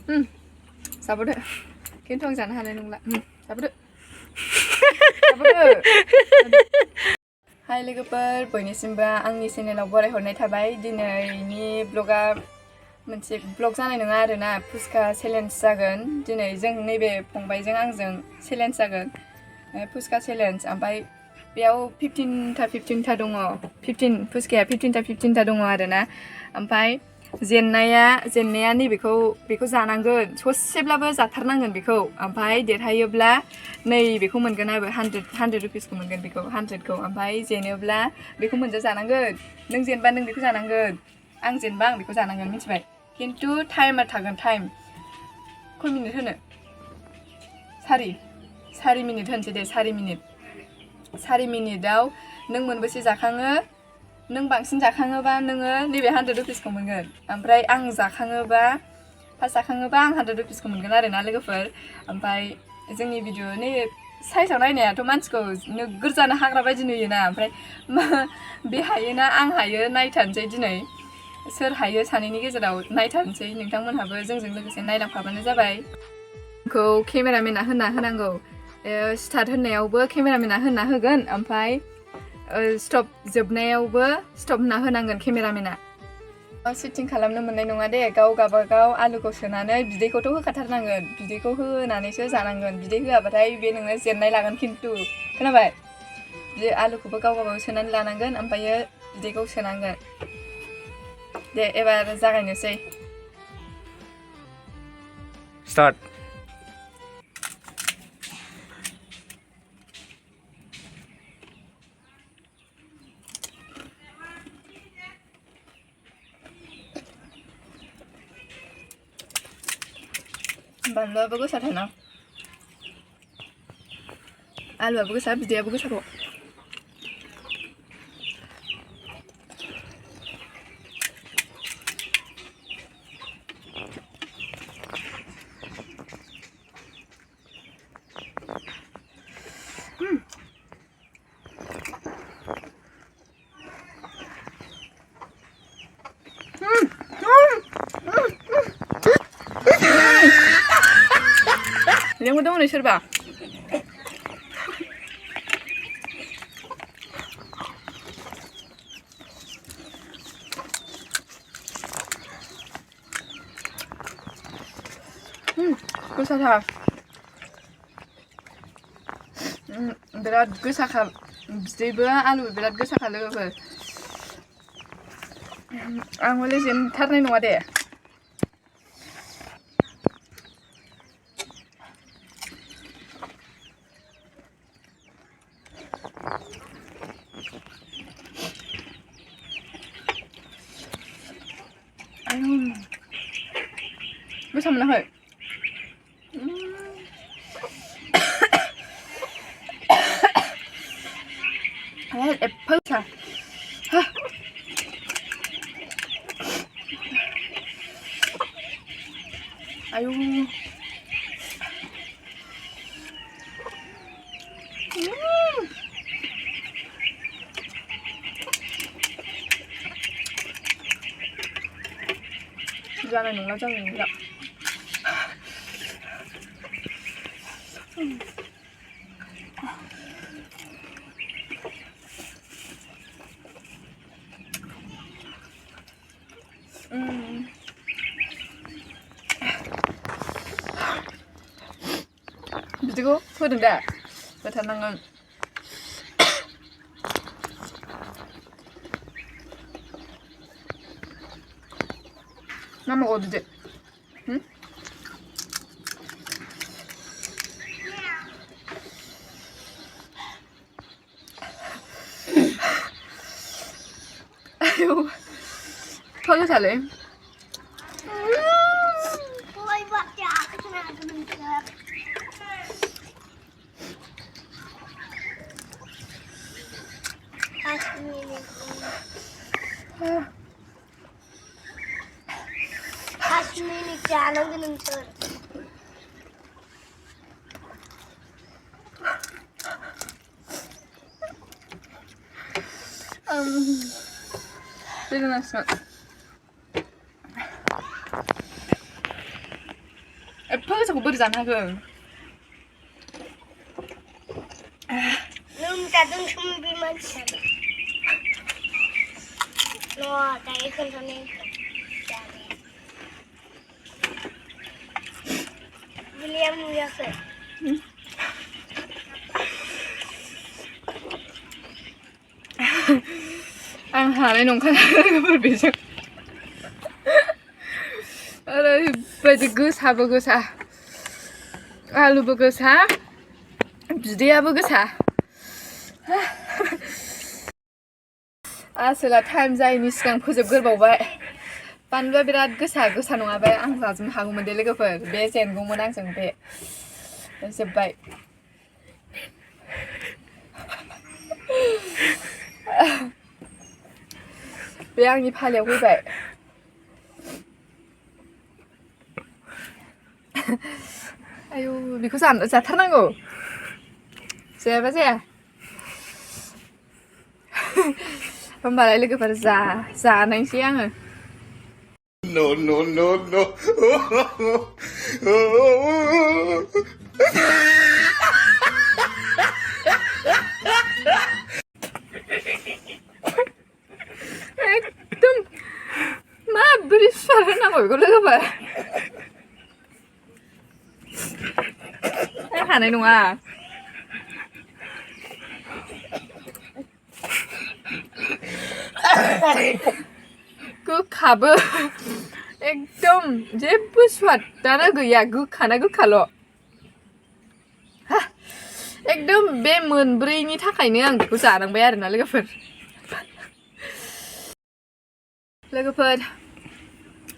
जाबोदो खिन्थु आं जानो हानाय नंला जाबोदो जाबोदो हाय लोगोफोर बयनिसिमबो आंनि चेनेलाव बरायहरनाय थाबाय दिनैनि ब्लगा मोनसे ब्लग जानाय नङा आरोना पुचका चेलेन्ज जागोन दिनै जों नैबे फंबायजों आंजों चेलेन्ज जागोन पुचका चेलेन्ज ओमफ्राय बेयाव 15 दङ 15 पुचकाया 15 दङ आरोना ओमफ्राय जेननाया नैबेखौ जानांगोन ससेब्लाबो जाथारनांगोन बेखौ ओमफ्राय देरहायोब्ला नैबेखौ मोनगोन आरो 100 रुपिसखौ मोनगोन बेखौ 100खौ ओमफ्राय जेनोब्ला बेखौ मोनजानांगोन नों जेनबा नों बेखौ जानांगोन आं जेनबा आं बेखौ जानांगोन मिथिबाय खिन्थु टाइमा थागोन टाइम खय मिनिट होनो 4 मिनिट होनसै दे 4 मिनिटआव नों मोनबेसे जाखाङो नों बांसिन जाखाङोबा नोङो नैबे 100 रुपिसखौ मोनगोन ओमफ्राय आं जाखाङोबा फार्स्ट जाखाङोबा आं 100 रुपिसखौ मोनगोन आरोना लोगोफोर ओमफ्राय जोंनि भिडिअ नै साइजआव नायनायाथ' मानसिखौ नोगोर जानो हाग्रा बायदि नुयोना ओमफ्राय बे हायोना आं हायो नायथारनोसै दिनै सोर हायो सानैनि गेजेराव नायथारनोसै नोंथांमोनहाबो जोंजों लोगोसे नायलांफाबानो जाबाय खौ केमेरामेना होना होनांगौ स्टार्ट होननायावबो केमेरामेना होना होगोन ओमफ्राय स्टप जोबनायावबो स्टप होना होनांगोन केमेरामेना सिटिं खालामनो मोननाय नङा दे गाव गाबागाव आलुखौ सोनानै बिदैखौथ' होखाथारनांगोन बिदैखौ होनानैसो जानांगोन बिदै होआबाथाय बे नोंनो जेननाय लागोन खिन्थु खोनाबाय बे आलुखौबो गाव गाबागाव सोनानै लानांगोन ओमफ्रायो बिदैखौ सोनांगोन दे एबार जागायनोसै स्टार्ट बानलुआबो गोसाथारना आलुआबो गोसा बिदैयाबो गोसाखौ लेंहरदों हनै सोरबा गोसाथार बिराद गोसाखा बिदैबो आलुबो बिराद गोसाखा लोगोफोर आं हले जेनथारनाय नङा दे गोसा मोनाखै एफा गोसा आयु जानाय नंला बिदिखौ होदों दा होथारनांगोन नांबावगौ बिदि आयौ थ' गोसालै जानांगोन नोंसोर दै लोंनांसिगोन गोसाखौ बोरै जानो हागोन लोमजादों सोमबि मानसियानो दायो खोन्थानाय बिलिया नुयाखै आं हानाय नंखाया लोगोफोर बेजों ओरैबायदि गोसाबो गोसा आलुबो गोसा बिदैयाबो गोसा आसोला टाइम जायैनि सिगां फोजोबग्रोबावबाय बानलुआ बिराद गोसा नङाबा आं जाजोबनो हागौमोन दे लोगोफोर बे जेनगौमोन आंजों बे जोब्बाय बे आंनि फालायाव फैबाय आयु बेखौ जाथारनांगौ जायाबा जाया होमबालाय लोगोफोर जानायसै आङो No, no, no, no. एकदम माबोरै सुसारहोनांगौ बेखौ लोगोफोर हानाय नङा गोखाबो एकदम जेबो स्वादानो गैया गोखाना गोखाल' एकदम बे मोनब्रैनि थाखायनो आं बेखौ जानांबाय आरोना लोगोफोर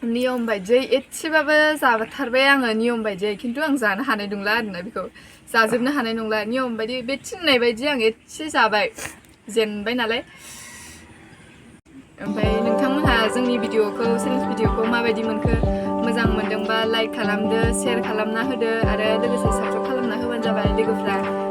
नियम बायदियै एसेबाबो जाथारबाय आङो नियम बायदियै खिन्थु आं जानो हानाय नंला आरोना बेखौ जाजोबनो हानाय नंला नियम बायदि बे थिननाय बायदि आं एसे जाबाय जेनबाय नालाय ओमफ्राय नोंथांमोनहा जोंनि भिडिअखौ चेलेन्ज भिडिअखौ माबायदि मोनखो मोजां मोनदोंबा लाइक खालामदो शेयार खालामना होदो आरो लोगोसे साबस्क्राइब खालामना होबानो जाबाय लोगोफ्रा